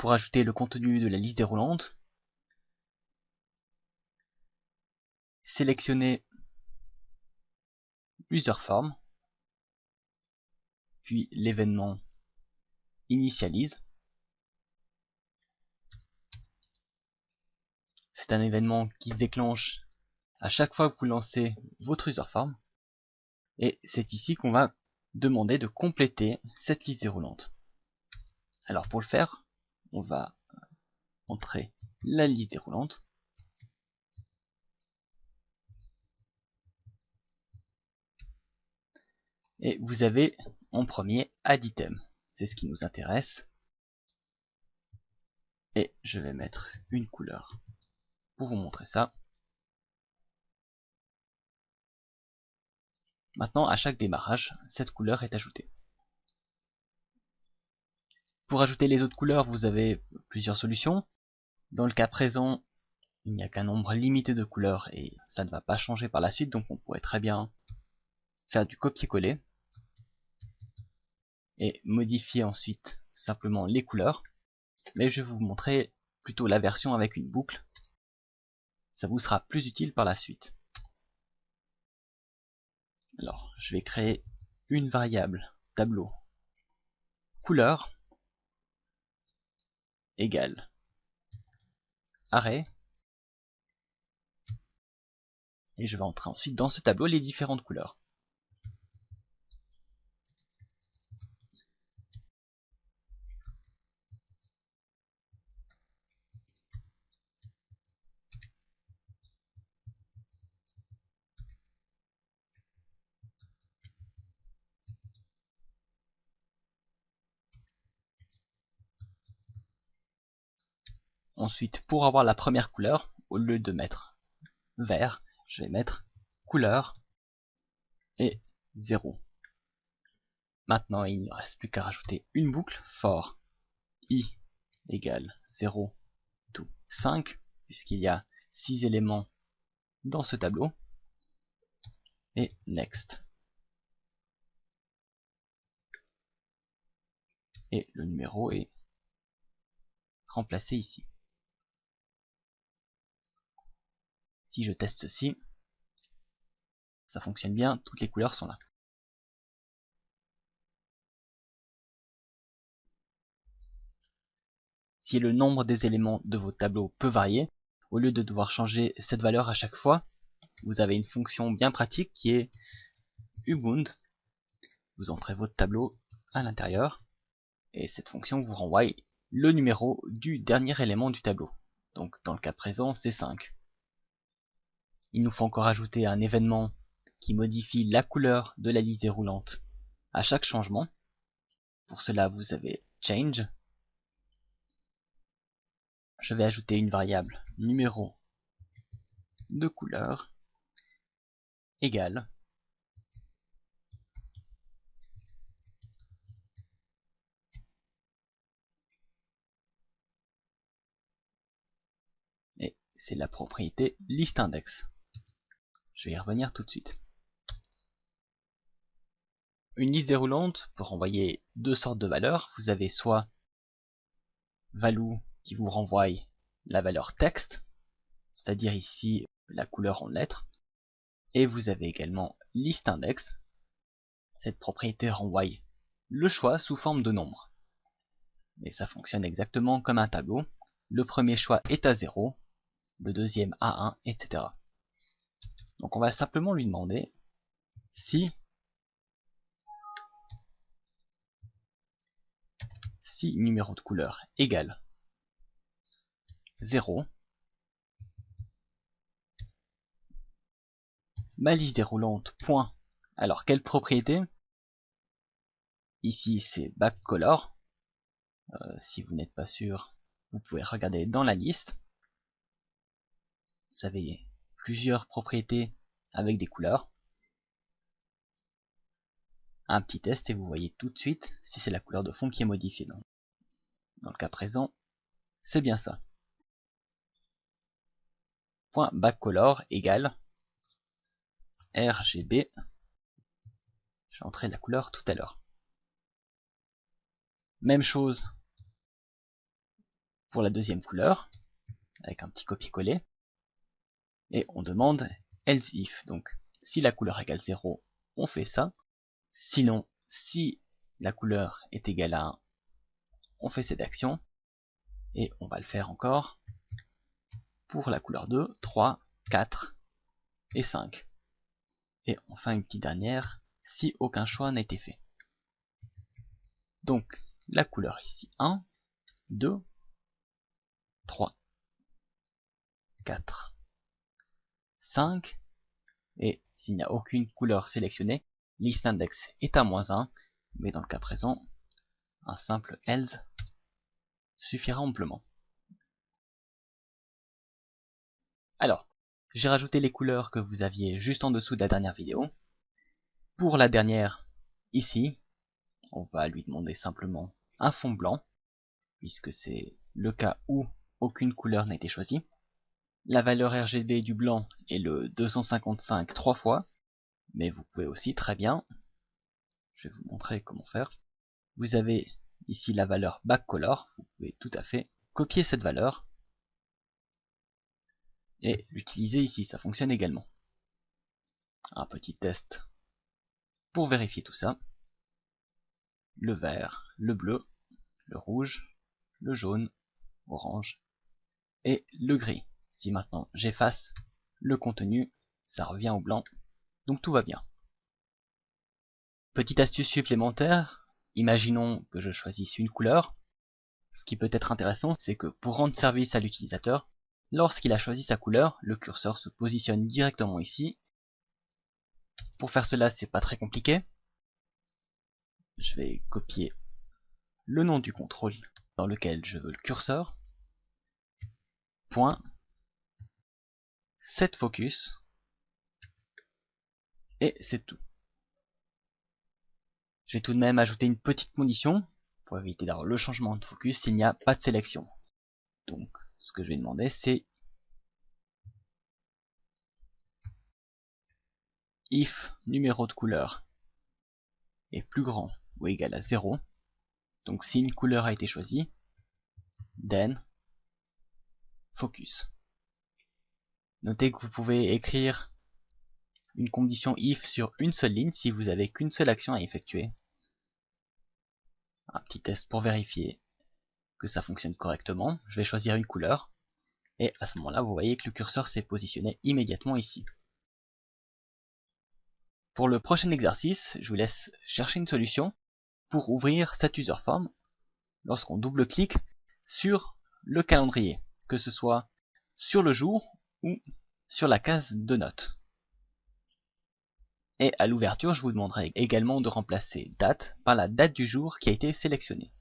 pour ajouter le contenu de la liste déroulante, sélectionnez userform, puis l'événement initialise. C'est un événement qui se déclenche à chaque fois que vous lancez votre userform. Et c'est ici qu'on va demander de compléter cette liste déroulante. Alors pour le faire, on va entrer la liste déroulante. Et vous avez en premier add item. C'est ce qui nous intéresse. Et je vais mettre une couleur pour vous montrer ça. Maintenant, à chaque démarrage, cette couleur est ajoutée. Pour ajouter les autres couleurs, vous avez plusieurs solutions. Dans le cas présent, il n'y a qu'un nombre limité de couleurs et ça ne va pas changer par la suite, donc on pourrait très bien faire du copier-coller et modifier ensuite simplement les couleurs. Mais je vais vous montrer plutôt la version avec une boucle. Ça vous sera plus utile par la suite. Alors, je vais créer une variable tableau couleur égale array, et je vais entrer ensuite dans ce tableau les différentes couleurs. Ensuite, pour avoir la première couleur, au lieu de mettre vert, je vais mettre couleur et 0. Maintenant, il ne reste plus qu'à rajouter une boucle for i égale 0 to 5, puisqu'il y a 6 éléments dans ce tableau, et next. Et le numéro est remplacé ici. Si je teste ceci, ça fonctionne bien, toutes les couleurs sont là. Si le nombre des éléments de votre tableau peut varier, au lieu de devoir changer cette valeur à chaque fois, vous avez une fonction bien pratique qui est ubound. Vous entrez votre tableau à l'intérieur, et cette fonction vous renvoie le numéro du dernier élément du tableau. Donc dans le cas présent, c'est 5. Il nous faut encore ajouter un événement qui modifie la couleur de la liste déroulante à chaque changement. Pour cela, vous avez change. Je vais ajouter une variable numéro de couleur égale et c'est la propriété listIndex. Je vais y revenir tout de suite. Une liste déroulante peut renvoyer deux sortes de valeurs. Vous avez soit value qui vous renvoie la valeur texte, c'est-à-dire ici la couleur en lettres, et vous avez également listIndex. Cette propriété renvoie le choix sous forme de nombre. Et ça fonctionne exactement comme un tableau. Le premier choix est à 0, le deuxième à 1, etc. Donc on va simplement lui demander si numéro de couleur égale 0, ma liste déroulante point. Alors quelle propriété? Ici c'est backColor. Si vous n'êtes pas sûr, vous pouvez regarder dans la liste. Vous avez plusieurs propriétés avec des couleurs. Un petit test et vous voyez tout de suite si c'est la couleur de fond qui est modifiée. Dans le cas présent, c'est bien ça. Point backColor égale RGB. J'ai entré la couleur tout à l'heure. Même chose pour la deuxième couleur, avec un petit copier-coller, et on demande else if. Donc si la couleur égale 0, on fait ça. Sinon, si la couleur est égale à 1, on fait cette action. Et on va le faire encore pour la couleur 2, 3, 4 et 5. Et enfin une petite dernière, si aucun choix n'a été fait. Donc la couleur ici 1, 2, 3, 4, 5, et s'il n'y a aucune couleur sélectionnée, listIndex est à -1, mais dans le cas présent, un simple else suffira amplement. Alors, j'ai rajouté les couleurs que vous aviez juste en dessous de la dernière vidéo. Pour la dernière, ici, on va lui demander simplement un fond blanc, puisque c'est le cas où aucune couleur n'a été choisie. La valeur RGB du blanc est le 255 3 fois, mais vous pouvez aussi très bien, je vais vous montrer comment faire. Vous avez ici la valeur backcolor, vous pouvez tout à fait copier cette valeur et l'utiliser ici, ça fonctionne également. Un petit test pour vérifier tout ça. Le vert, le bleu, le rouge, le jaune, orange et le gris. Si maintenant j'efface le contenu, ça revient au blanc, donc tout va bien. Petite astuce supplémentaire, imaginons que je choisisse une couleur. Ce qui peut être intéressant, c'est que pour rendre service à l'utilisateur, lorsqu'il a choisi sa couleur, le curseur se positionne directement ici. Pour faire cela, c'est pas très compliqué. Je vais copier le nom du contrôle dans lequel je veux le curseur. Point. Set focus. Et c'est tout. Je vais tout de même ajouter une petite condition pour éviter d'avoir le changement de focus s'il n'y a pas de sélection. Donc, ce que je vais demander, c'est if numéro de couleur est plus grand ou égal à 0. Donc, si une couleur a été choisie, then focus. Notez que vous pouvez écrire une condition if sur une seule ligne si vous n'avez qu'une seule action à effectuer. Un petit test pour vérifier que ça fonctionne correctement. Je vais choisir une couleur. Et à ce moment-là, vous voyez que le curseur s'est positionné immédiatement ici. Pour le prochain exercice, je vous laisse chercher une solution pour ouvrir cette user form lorsqu'on double-clique sur le calendrier, que ce soit sur le jour ou sur la case de notes. Et à l'ouverture, je vous demanderai également de remplacer date par la date du jour qui a été sélectionnée.